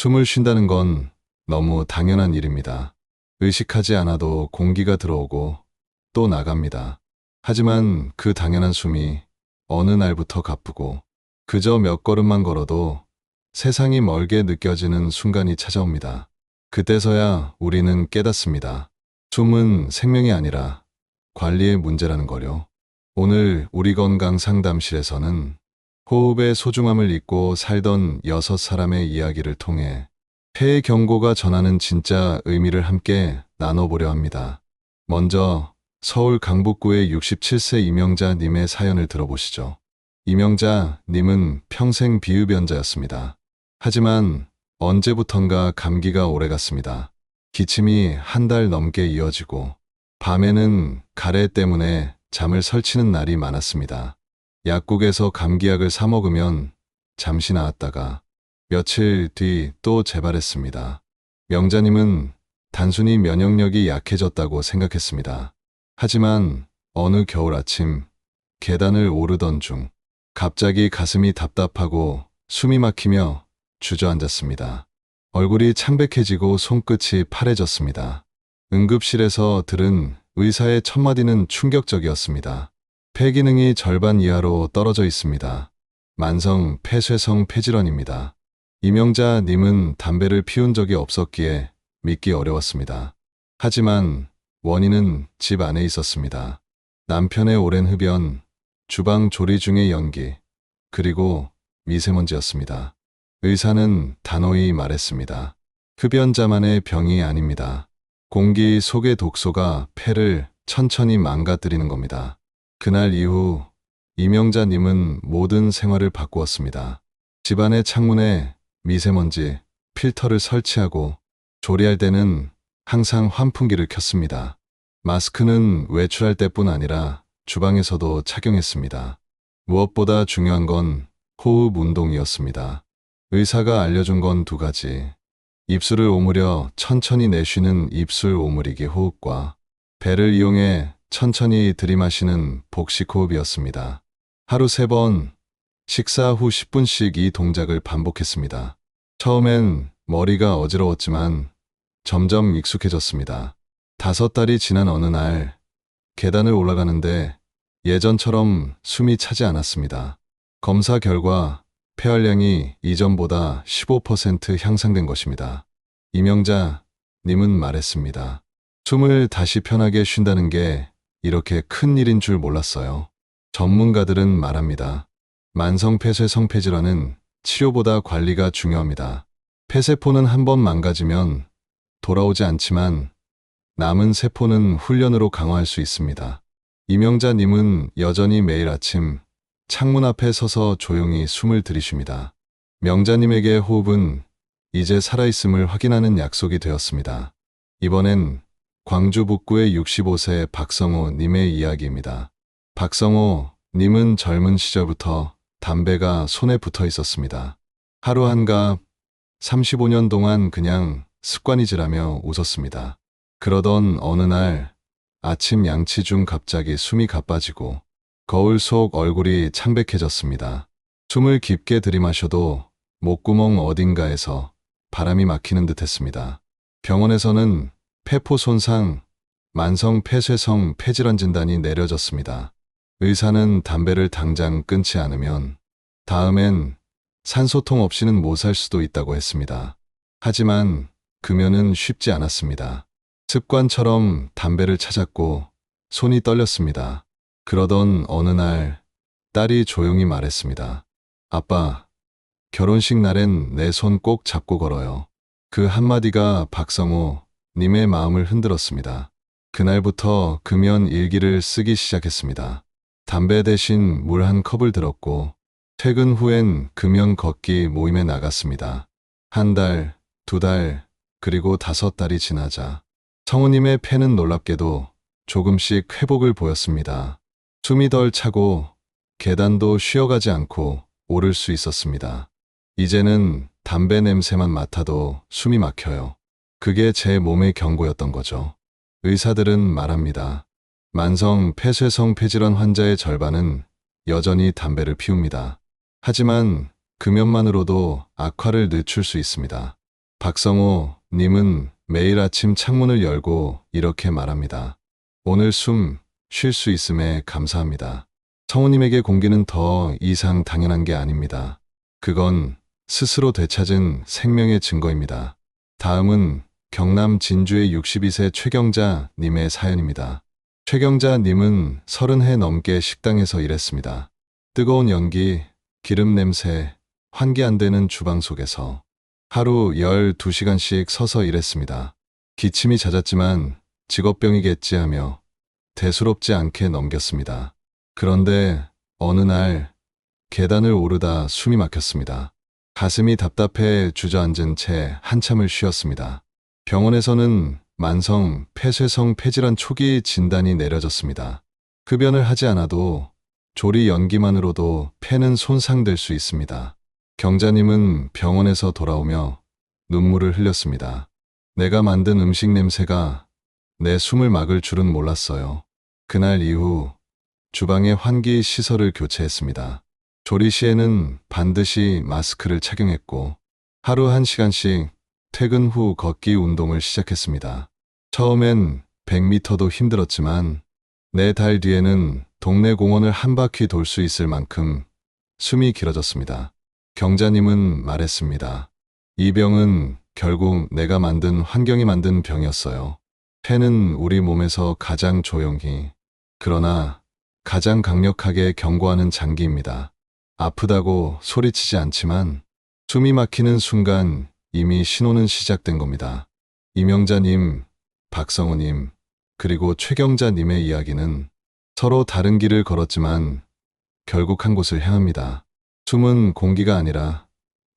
숨을 쉰다는 건 너무 당연한 일입니다. 의식하지 않아도 공기가 들어오고 또 나갑니다. 하지만 그 당연한 숨이 어느 날부터 가쁘고 그저 몇 걸음만 걸어도 세상이 멀게 느껴지는 순간이 찾아옵니다. 그때서야 우리는 깨닫습니다. 숨은 생명이 아니라 관리의 문제라는 거요. 오늘 우리 건강 상담실에서는 호흡의 소중함을 잊고 살던 6사람의 이야기를 통해 폐의 경고가 전하는 진짜 의미를 함께 나눠보려 합니다. 먼저 서울 강북구의 67세 이명자님의 사연을 들어보시죠. 이명자님은 평생 비흡연자였습니다. 하지만 언제부턴가 감기가 오래갔습니다. 기침이 한 달 넘게 이어지고 밤에는 가래 때문에 잠을 설치는 날이 많았습니다. 약국에서 감기약을 사 먹으면 잠시 나았다가 며칠 뒤 또 재발했습니다. 명자님은 단순히 면역력이 약해졌다고 생각했습니다. 하지만 어느 겨울 아침 계단을 오르던 중 갑자기 가슴이 답답하고 숨이 막히며 주저앉았습니다. 얼굴이 창백해지고 손끝이 파래졌습니다. 응급실에서 들은 의사의 첫마디는 충격적이었습니다. 폐 기능이 절반 이하로 떨어져 있습니다. 만성 폐쇄성 폐질환입니다. 이명자님은 담배를 피운 적이 없었기에 믿기 어려웠습니다. 하지만 원인은 집 안에 있었습니다. 남편의 오랜 흡연, 주방 조리 중의 연기, 그리고 미세먼지였습니다. 의사는 단호히 말했습니다. 흡연자만의 병이 아닙니다. 공기 속의 독소가 폐를 천천히 망가뜨리는 겁니다. 그날 이후 이명자님은 모든 생활을 바꾸었습니다. 집안의 창문에 미세먼지 필터를 설치하고 조리할 때는 항상 환풍기를 켰습니다. 마스크는 외출할 때뿐 아니라 주방에서도 착용했습니다. 무엇보다 중요한 건 호흡 운동이었습니다. 의사가 알려준 건 2가지. 입술을 오므려 천천히 내쉬는 입술 오므리기 호흡과 배를 이용해 천천히 들이마시는 복식 호흡이었습니다. 하루 3번, 식사 후 10분씩 이 동작을 반복했습니다. 처음엔 머리가 어지러웠지만 점점 익숙해졌습니다. 5달이 지난 어느 날 계단을 올라가는데 예전처럼 숨이 차지 않았습니다. 검사 결과 폐활량이 이전보다 15% 향상된 것입니다. 이명자님은 말했습니다. 숨을 다시 편하게 쉰다는 게 이렇게 큰 일인 줄 몰랐어요. 전문가들은 말합니다. 만성 폐쇄성 폐질환은 치료보다 관리가 중요합니다. 폐세포는 한 번 망가지면 돌아오지 않지만 남은 세포는 훈련으로 강화할 수 있습니다. 이명자님은 여전히 매일 아침 창문 앞에 서서 조용히 숨을 들이쉽니다. 명자님에게 호흡은 이제 살아있음을 확인하는 약속이 되었습니다. 이번엔 광주 북구의 65세 박성호 님의 이야기입니다. 박성호 님은 젊은 시절부터 담배가 손에 붙어 있었습니다. 하루 한갑 35년 동안 그냥 습관이지라며 웃었습니다. 그러던 어느 날 아침 양치 중 갑자기 숨이 가빠지고 거울 속 얼굴이 창백해졌습니다. 숨을 깊게 들이마셔도 목구멍 어딘가에서 바람이 막히는 듯 했습니다. 병원에서는 폐포 손상, 만성 폐쇄성 폐질환 진단이 내려졌습니다. 의사는 담배를 당장 끊지 않으면 다음엔 산소통 없이는 못 살 수도 있다고 했습니다. 하지만 금연은 쉽지 않았습니다. 습관처럼 담배를 찾았고 손이 떨렸습니다. 그러던 어느 날 딸이 조용히 말했습니다. 아빠, 결혼식 날엔 내 손 꼭 잡고 걸어요. 그 한마디가 박성호 님의 마음을 흔들었습니다. 그날부터 금연 일기를 쓰기 시작했습니다. 담배 대신 물 한 컵을 들었고 퇴근 후엔 금연 걷기 모임에 나갔습니다. 1달, 2달, 그리고 5달이 지나자 성우님의 폐는 놀랍게도 조금씩 회복을 보였습니다. 숨이 덜 차고 계단도 쉬어가지 않고 오를 수 있었습니다. 이제는 담배 냄새만 맡아도 숨이 막혀요. 그게 제 몸의 경고였던 거죠. 의사들은 말합니다. 만성 폐쇄성 폐질환 환자의 절반은 여전히 담배를 피웁니다. 하지만 금연만으로도 악화를 늦출 수 있습니다. 박성호 님은 매일 아침 창문을 열고 이렇게 말합니다. 오늘 숨 쉴 수 있음에 감사합니다. 성우님에게 공기는 더 이상 당연한 게 아닙니다. 그건 스스로 되찾은 생명의 증거입니다. 다음은 경남 진주의 62세 최경자 님의 사연입니다. 최경자 님은 30해 넘게 식당에서 일했습니다. 뜨거운 연기, 기름 냄새, 환기 안 되는 주방 속에서 하루 12시간씩 서서 일했습니다. 기침이 잦았지만 직업병이겠지 하며 대수롭지 않게 넘겼습니다. 그런데 어느 날 계단을 오르다 숨이 막혔습니다. 가슴이 답답해 주저앉은 채 한참을 쉬었습니다. 병원에서는 만성 폐쇄성 폐질환 초기 진단이 내려졌습니다. 흡연을 하지 않아도 조리 연기만으로도 폐는 손상될 수 있습니다. 경자님은 병원에서 돌아오며 눈물을 흘렸습니다. 내가 만든 음식 냄새가 내 숨을 막을 줄은 몰랐어요. 그날 이후 주방의 환기 시설을 교체했습니다. 조리 시에는 반드시 마스크를 착용했고 하루 1시간씩 퇴근 후 걷기 운동을 시작했습니다. 처음엔 100m도 힘들었지만 4달 뒤에는 동네 공원을 한 바퀴 돌 수 있을 만큼 숨이 길어졌습니다. 경자님은 말했습니다. 이 병은 결국 내가 만든 환경이 만든 병이었어요. 폐는 우리 몸에서 가장 조용히, 그러나 가장 강력하게 경고하는 장기입니다. 아프다고 소리치지 않지만 숨이 막히는 순간 이미 신호는 시작된 겁니다. 이명자님, 박성호님, 그리고 최경자님의 이야기는 서로 다른 길을 걸었지만 결국 한 곳을 향합니다. 숨은 공기가 아니라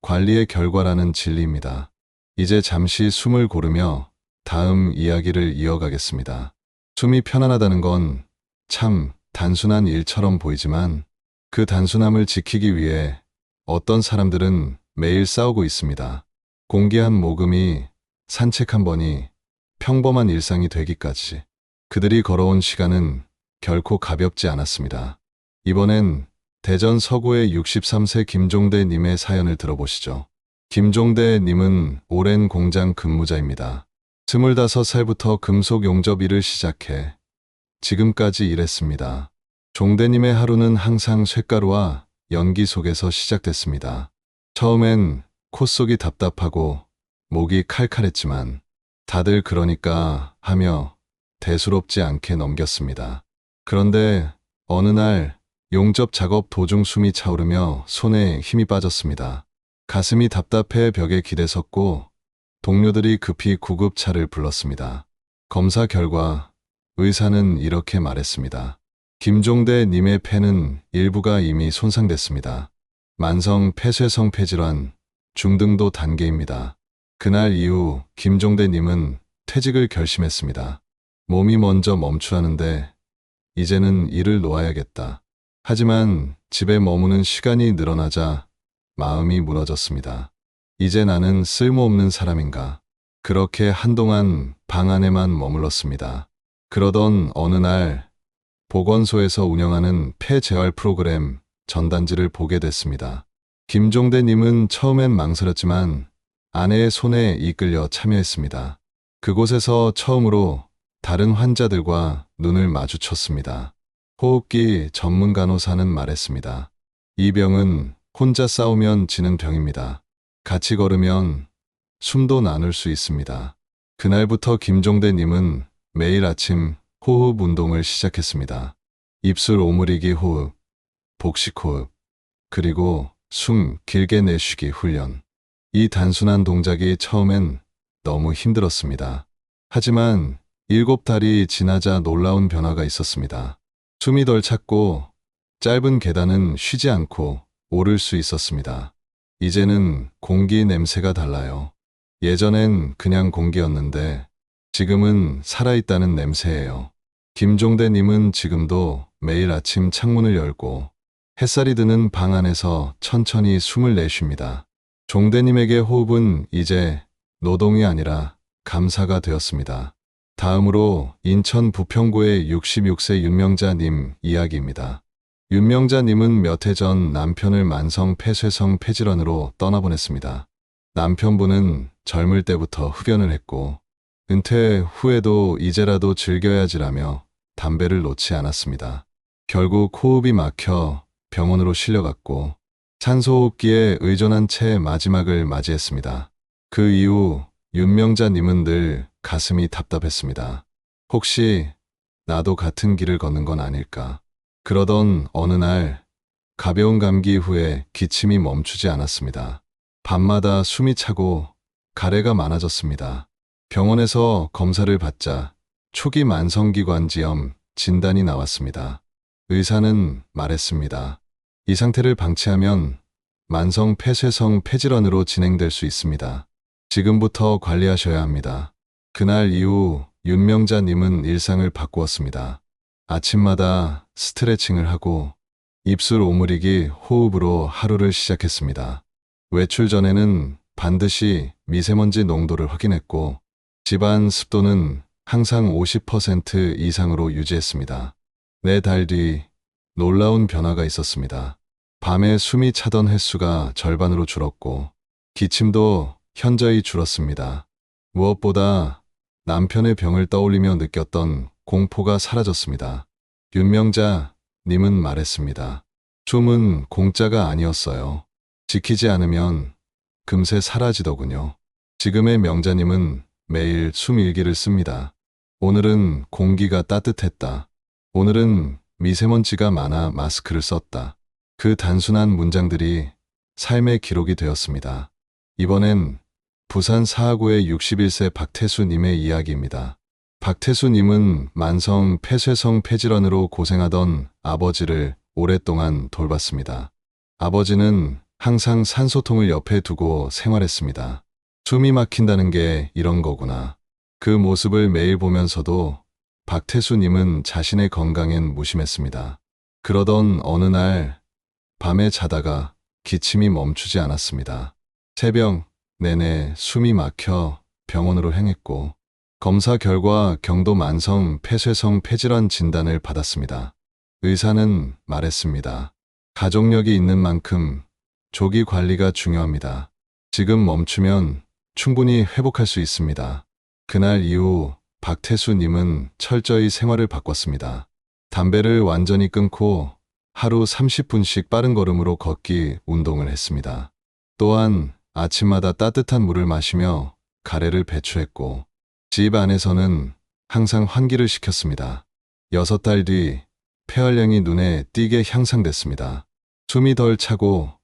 관리의 결과라는 진리입니다. 이제 잠시 숨을 고르며 다음 이야기를 이어가겠습니다. 숨이 편안하다는 건 참 단순한 일처럼 보이지만 그 단순함을 지키기 위해 어떤 사람들은 매일 싸우고 있습니다. 공기 한 모금이 산책 한 번이 평범한 일상이 되기까지 그들이 걸어온 시간은 결코 가볍지 않았습니다. 이번엔 대전 서구의 63세 김종대 님의 사연을 들어보시죠. 김종대 님은 오랜 공장 근무자입니다. 25살부터 금속 용접 일을 시작해 지금까지 일했습니다. 종대님의 하루는 항상 쇳가루와 연기 속에서 시작됐습니다. 처음엔 콧속이 답답하고 목이 칼칼했지만 다들 그러니까 하며 대수롭지 않게 넘겼습니다. 그런데 어느 날 용접 작업 도중 숨이 차오르며 손에 힘이 빠졌습니다. 가슴이 답답해 벽에 기대섰고 동료들이 급히 구급차를 불렀습니다. 검사 결과 의사는 이렇게 말했습니다. 김종대 님의 폐는 일부가 이미 손상됐습니다. 만성 폐쇄성 폐질환, 중등도 단계입니다. 그날 이후 김종대 님은 퇴직을 결심했습니다. 몸이 먼저 멈추라는데 이제는 일을 놓아야겠다. 하지만 집에 머무는 시간이 늘어나자 마음이 무너졌습니다. 이제 나는 쓸모없는 사람인가. 그렇게 한동안 방 안에만 머물렀습니다. 그러던 어느 날 보건소에서 운영하는 폐재활 프로그램 전단지를 보게 됐습니다. 김종대 님은 처음엔 망설였지만 아내의 손에 이끌려 참여했습니다. 그곳에서 처음으로 다른 환자들과 눈을 마주쳤습니다. 호흡기 전문 간호사는 말했습니다. 이 병은 혼자 싸우면 지는 병입니다. 같이 걸으면 숨도 나눌 수 있습니다. 그날부터 김종대 님은 매일 아침 호흡 운동을 시작했습니다. 입술 오므리기 호흡, 복식 호흡, 그리고 숨 길게 내쉬기 훈련. 이 단순한 동작이 처음엔 너무 힘들었습니다. 하지만 7달이 지나자 놀라운 변화가 있었습니다. 숨이 덜 찼고 짧은 계단은 쉬지 않고 오를 수 있었습니다. 이제는 공기 냄새가 달라요. 예전엔 그냥 공기였는데 지금은 살아있다는 냄새예요. 김종대 님은 지금도 매일 아침 창문을 열고 햇살이 드는 방 안에서 천천히 숨을 내쉽니다. 종대님에게 호흡은 이제 노동이 아니라 감사가 되었습니다. 다음으로 인천 부평구의 66세 윤명자님 이야기입니다. 윤명자님은 몇 해 전 남편을 만성 폐쇄성 폐질환으로 떠나보냈습니다. 남편분은 젊을 때부터 흡연을 했고 은퇴 후에도 이제라도 즐겨야지라며 담배를 놓지 않았습니다. 결국 호흡이 막혀 병원으로 실려갔고 산소호흡기에 의존한 채 마지막을 맞이했습니다. 그 이후 윤명자님은 늘 가슴이 답답했습니다. 혹시 나도 같은 길을 걷는 건 아닐까? 그러던 어느 날 가벼운 감기 후에 기침이 멈추지 않았습니다. 밤마다 숨이 차고 가래가 많아졌습니다. 병원에서 검사를 받자 초기 만성기관지염 진단이 나왔습니다. 의사는 말했습니다. 이 상태를 방치하면 만성 폐쇄성 폐질환으로 진행될 수 있습니다. 지금부터 관리하셔야 합니다. 그날 이후 윤명자님은 일상을 바꾸었습니다. 아침마다 스트레칭을 하고 입술 오므리기 호흡으로 하루를 시작했습니다. 외출 전에는 반드시 미세먼지 농도를 확인했고 집안 습도는 항상 50% 이상으로 유지했습니다. 4달 뒤 놀라운 변화가 있었습니다. 밤에 숨이 차던 횟수가 절반으로 줄었고 기침도 현저히 줄었습니다. 무엇보다 남편의 병을 떠올리며 느꼈던 공포가 사라졌습니다. 윤명자 님은 말했습니다. 숨은 공짜가 아니었어요. 지키지 않으면 금세 사라지더군요. 지금의 명자님은 매일 숨 일기를 씁니다. 오늘은 공기가 따뜻했다. 오늘은 미세먼지가 많아 마스크를 썼다. 그 단순한 문장들이 삶의 기록이 되었습니다. 이번엔 부산 사하구의 61세 박태수님의 이야기입니다. 박태수님은 만성 폐쇄성 폐질환으로 고생하던 아버지를 오랫동안 돌봤습니다. 아버지는 항상 산소통을 옆에 두고 생활했습니다. 숨이 막힌다는 게 이런 거구나. 그 모습을 매일 보면서도 박태수님은 자신의 건강엔 무심했습니다. 그러던 어느 날 밤에 자다가 기침이 멈추지 않았습니다. 새벽 내내 숨이 막혀 병원으로 행했고 검사 결과 경도 만성 폐쇄성 폐질환 진단을 받았습니다. 의사는 말했습니다. 가족력이 있는 만큼 조기 관리가 중요합니다. 지금 멈추면 충분히 회복할 수 있습니다. 그날 이후 박태수님은 철저히 생활을 바꿨습니다. 담배를 완전히 끊고 하루 30분씩 빠른 걸음으로 걷기 운동을 했습니다. 또한 아침마다 따뜻한 물을 마시며 가래를 배출했고 집 안에서는 항상 환기를 시켰습니다. 6달 뒤 폐활량이 눈에 띄게 향상됐습니다. 숨이 덜 차고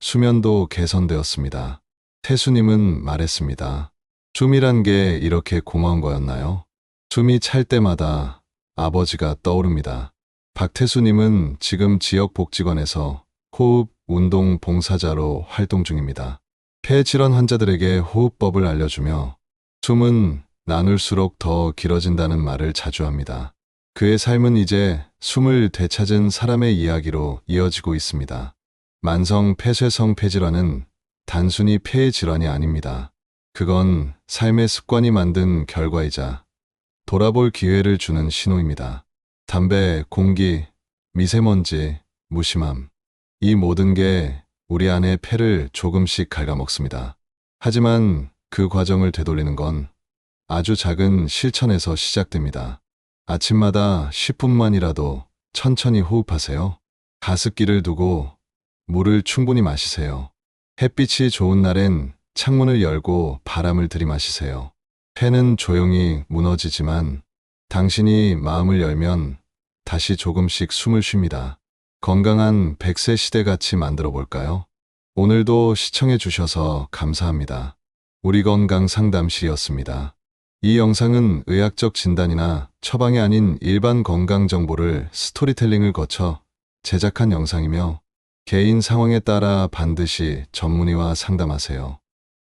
수면도 개선되었습니다. 태수님은 말했습니다. 숨이란 게 이렇게 고마운 거였나요? 숨이 찰 때마다 아버지가 떠오릅니다. 박태수님은 지금 지역복지관에서 호흡 운동 봉사자로 활동 중입니다. 폐질환 환자들에게 호흡법을 알려주며 숨은 나눌수록 더 길어진다는 말을 자주 합니다. 그의 삶은 이제 숨을 되찾은 사람의 이야기로 이어지고 있습니다. 만성 폐쇄성 폐질환은 단순히 폐의 질환이 아닙니다. 그건 삶의 습관이 만든 결과이자 돌아볼 기회를 주는 신호입니다. 담배, 공기, 미세먼지, 무심함. 이 모든 게 우리 안의 폐를 조금씩 갉아먹습니다. 하지만 그 과정을 되돌리는 건 아주 작은 실천에서 시작됩니다. 아침마다 10분만이라도 천천히 호흡하세요. 가습기를 두고 물을 충분히 마시세요. 햇빛이 좋은 날엔 창문을 열고 바람을 들이마시세요. 폐는 조용히 무너지지만 당신이 마음을 열면 다시 조금씩 숨을 쉽니다. 건강한 100세 시대 같이 만들어 볼까요? 오늘도 시청해 주셔서 감사합니다. 우리 건강 상담실이었습니다. 이 영상은 의학적 진단이나 처방이 아닌 일반 건강 정보를 스토리텔링을 거쳐 제작한 영상이며 개인 상황에 따라 반드시 전문의와 상담하세요.